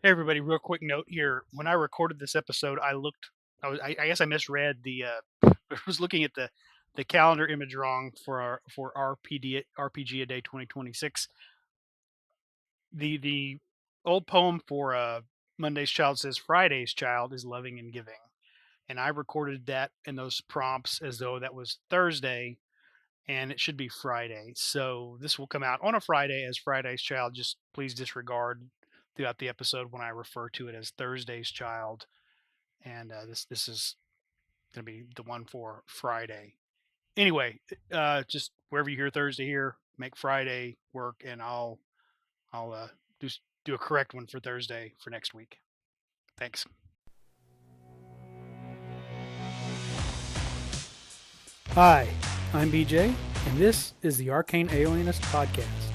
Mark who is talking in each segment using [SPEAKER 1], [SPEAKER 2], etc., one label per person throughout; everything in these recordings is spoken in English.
[SPEAKER 1] Hey everybody, real quick note here. When I recorded this episode, I guess I misread I was looking at the calendar image wrong for RPG a Day 2026. The old poem for Monday's Child says Friday's Child is loving and giving, and I recorded that in those prompts as though that was Thursday, and it should be Friday. So this will come out on a Friday as Friday's Child. Just please disregard throughout the episode when I refer to it as Thursday's Child, and this is going to be the one for Friday. Anyway, just wherever you hear Thursday here, make Friday work, and I'll do do a correct one for Thursday for next week. Thanks. Hi, I'm BJ, and this is the Arcane Alienist Podcast.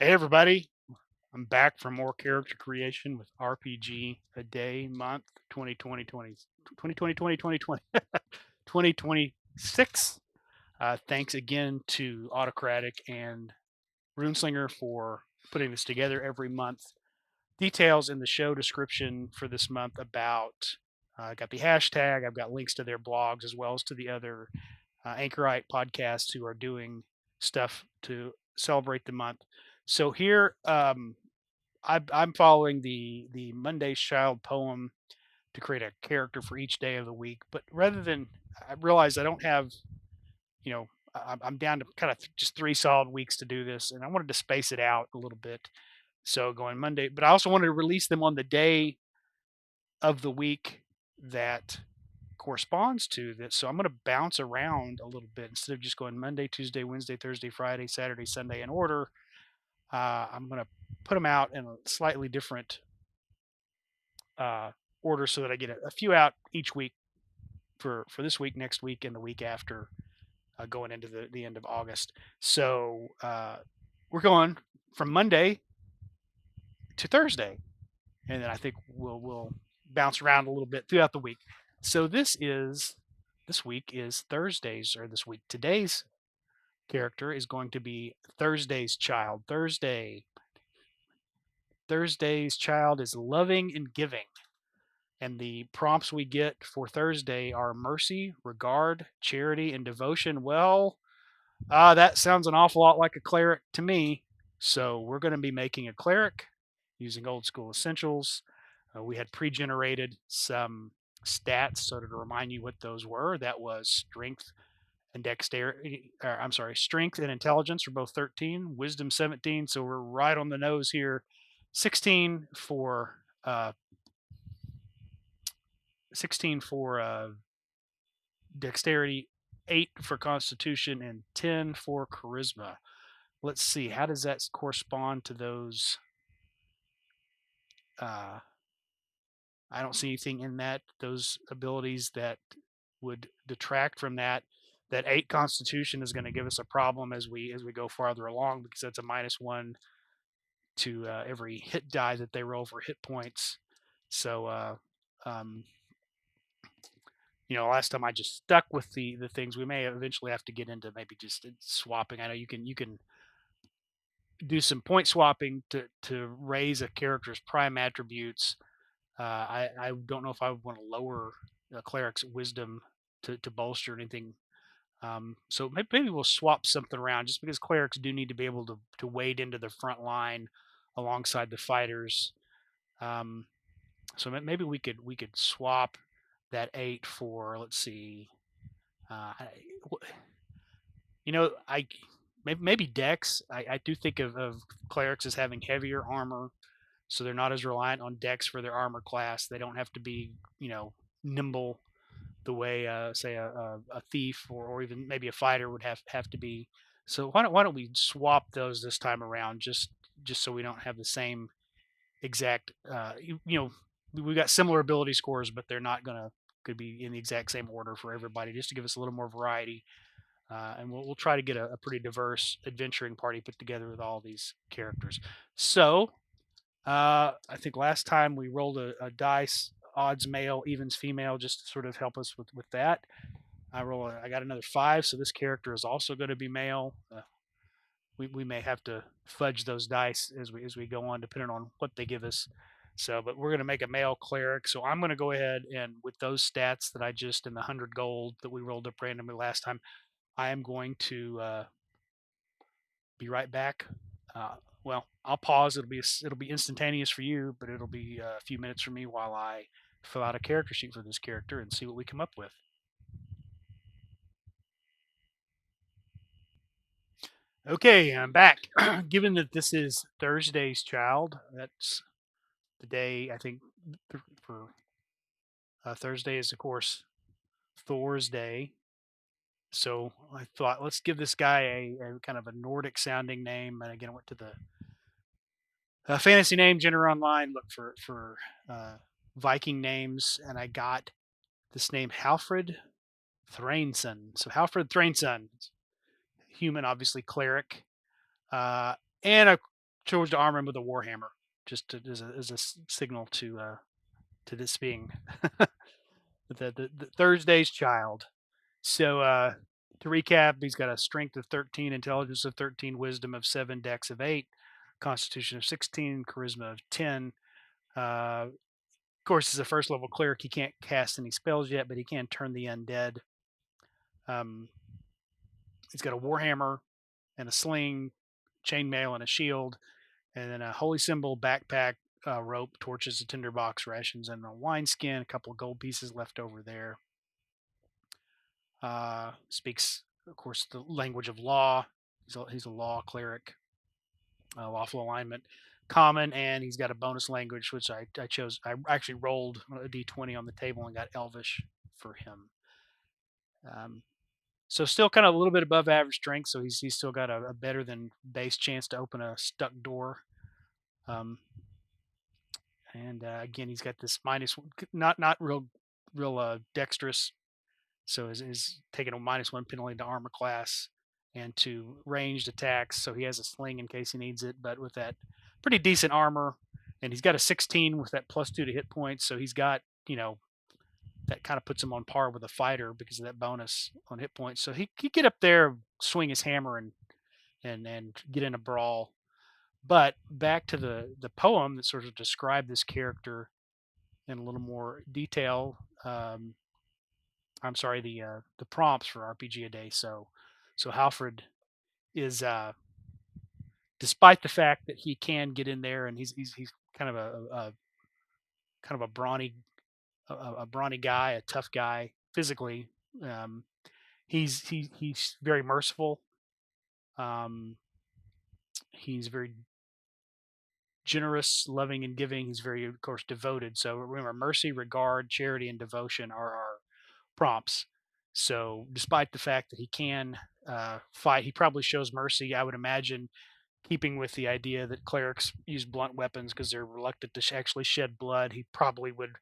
[SPEAKER 1] Hey everybody, I'm back for more character creation with RPG a Day month 2020 2026. Thanks again to Autocratic and Runeslinger for putting this together every month. Details in the show description for this month about I got the hashtag. I've got links to their blogs as well as to the other Anchorite podcasts who are doing stuff to celebrate the month. So here, I'm following the Monday's Child poem to create a character for each day of the week. But rather than, I realize I don't have, you know, I'm down to kind of just 3 solid weeks to do this, and I wanted to space it out a little bit. So going Monday, but I also wanted to release them on the day of the week that corresponds to this. So I'm going to bounce around a little bit instead of just going Monday, Tuesday, Wednesday, Thursday, Friday, Saturday, Sunday in order. I'm going to put them out in a slightly different uh, order so that I get a few out each week for this week, next week, and the week after, going into the end of August. So we're going from Monday to Thursday, and then I think we'll bounce around a little bit throughout the week. So this week is Thursdays, or this week today's character is going to be Thursday's Child. Thursday's Child is loving and giving. And the prompts we get for Thursday are mercy, regard, charity, and devotion. Well, that sounds an awful lot like a cleric to me. So we're going to be making a cleric using old school essentials. We had pre-generated some stats so to remind you what those were. That was strength and dexterity. I'm sorry, strength and intelligence are both 13, wisdom 17. So we're right on the nose here. 16 for 16 for dexterity, 8 for constitution, and 10 for charisma. Let's see, how does that correspond to those? Uh, I don't see anything in those abilities that would detract from that. That 8 constitution is going to give us a problem as we go farther along because that's a -1 to every hit die that they roll for hit points. So um, last time I just stuck with the things. We may eventually have to get into maybe just swapping. I know you can do some point swapping to raise a character's prime attributes. I don't know if I would want to lower a cleric's wisdom to bolster anything. So maybe we'll swap something around just because clerics do need to be able to wade into the front line alongside the fighters. Um, so maybe we could swap that 8 for, let's see, uh, I maybe Dex. I do think of clerics as having heavier armor, so they're not as reliant on Dex for their armor class. They don't have to be nimble the way say a thief or even maybe a fighter would have to be. So why don't we swap those this time around just so we don't have the same exact we got similar ability scores, but they're not gonna could be in the exact same order for everybody, just to give us a little more variety. And we'll try to get a pretty diverse adventuring party put together with all these characters. So I think last time we rolled a dice, odds male, evens female, just to sort of help us with that. I got another 5, so this character is also going to be male. We may have to fudge those dice as we go on, depending on what they give us. So, but we're going to make a male cleric. So I'm going to go ahead and with those stats that I just in the 100 gold that we rolled up randomly last time, I am going to be right back. Uh, well, I'll pause. It'll be instantaneous for you, but it'll be a few minutes for me while I fill out a character sheet for this character and see what we come up with. Okay, I'm back. Given that this is Thursday's child, that's the day I think for Thursday is of course Thor's day. So I thought let's give this guy a kind of a Nordic sounding name. And again, I went to the fantasy name Gender Online, look for Viking names, and I got this name Halfred Thrainson. So Halfred Thrainson, human, obviously cleric, and I chose to arm him with a warhammer, just as a signal to this being the Thursday's child. So to recap, he's got a strength of 13, intelligence of 13, wisdom of 7, dex of 8, constitution of 16, charisma of 10. Of course, as a first level cleric, he can't cast any spells yet, but he can turn the undead. Um, he's got a warhammer and a sling, chainmail, and a shield, and then a holy symbol, backpack, rope, torches, a tinderbox, rations, and a wineskin. A couple of gold pieces left over there. Speaks, of course, the language of law. He's a law cleric, lawful alignment, common, and he's got a bonus language, which I chose. I actually rolled a d20 on the table and got Elvish for him. So still kind of a little bit above average strength, so he's still got a better than base chance to open a stuck door. And again, he's got this minus, not real dexterous, so is taking a -1 penalty to armor class and to ranged attacks. So he has a sling in case he needs it, but with that pretty decent armor, and he's got a 16 with that +2 to hit points. So he's got, that kind of puts him on par with a fighter because of that bonus on hit points. So he get up there, swing his hammer, and get in a brawl. But back to the poem that sort of described this character in a little more detail. I'm sorry, the prompts for RPG a day. So Halfred is, despite the fact that he can get in there and he's kind of a kind of a brawny guy, a tough guy physically. Um, he's very merciful. He's very generous, loving, and giving. He's very, of course, devoted. So remember, mercy, regard, charity, and devotion are our prompts. So despite the fact that he can fight, he probably shows mercy. I would imagine, keeping with the idea that clerics use blunt weapons because they're reluctant to actually shed blood. He probably would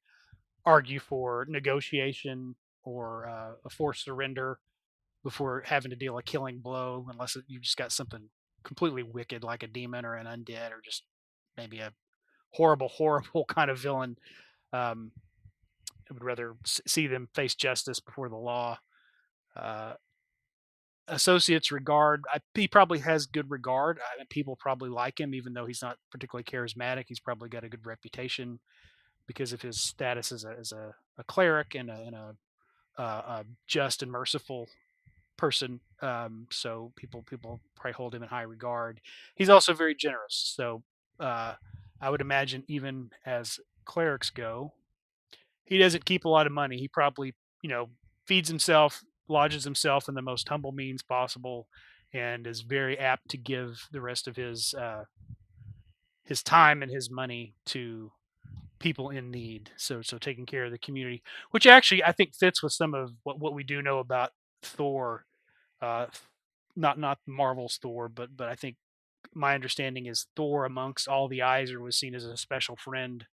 [SPEAKER 1] argue for negotiation or a forced surrender before having to deal a killing blow, unless you've just got something completely wicked like a demon or an undead or just maybe a horrible, horrible kind of villain. I would rather see them face justice before the law. Uh, Associates regard. He probably has good regard. People probably like him, even though he's not particularly charismatic. He's probably got a good reputation because of his status as a cleric and a just and merciful person. So people probably hold him in high regard. He's also very generous. So I would imagine, even as clerics go, he doesn't keep a lot of money. He probably, feeds himself, lodges himself in the most humble means possible, and is very apt to give the rest of his time and his money to people in need. So taking care of the community, which actually I think fits with some of what we do know about Thor. Uh, not Marvel's Thor, but I think my understanding is Thor amongst all the Aesir was seen as a special friend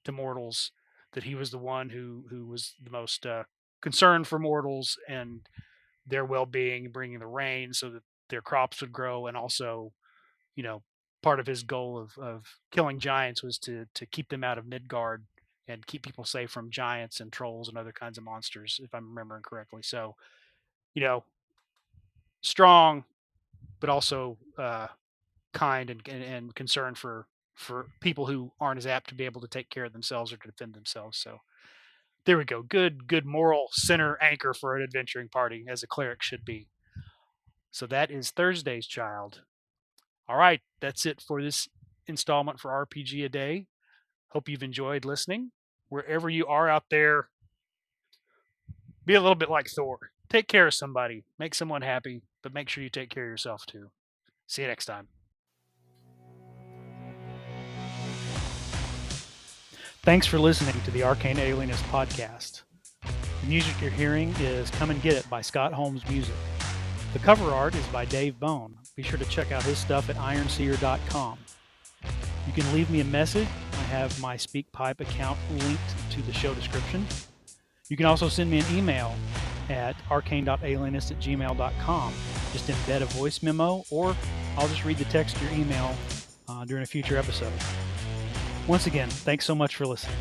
[SPEAKER 1] to mortals. That he was the one who was the most concerned for mortals and their well-being, bringing the rain so that their crops would grow, and also, you know, part of his goal of killing giants was to keep them out of Midgard and keep people safe from giants and trolls and other kinds of monsters, if I'm remembering correctly. So you know, strong, but also kind and concerned for people who aren't as apt to be able to take care of themselves or to defend themselves. So there we go. Good moral center anchor for an adventuring party, as a cleric should be. So that is Thursday's Child. All right, that's it for this installment for RPG a Day. Hope you've enjoyed listening. Wherever you are out there, be a little bit like Thor. Take care of somebody, make someone happy, but make sure you take care of yourself too. See you next time. Thanks for listening to the Arcane Alienist podcast. The music you're hearing is Come and Get It by Scott Holmes Music. The cover art is by Dave Bone. Be sure to check out his stuff at ironseer.com. You can leave me a message. I have my SpeakPipe account linked to the show description. You can also send me an email at arcane.alienist@gmail.com. Just embed a voice memo, or I'll just read the text to your email during a future episode. Once again, thanks so much for listening.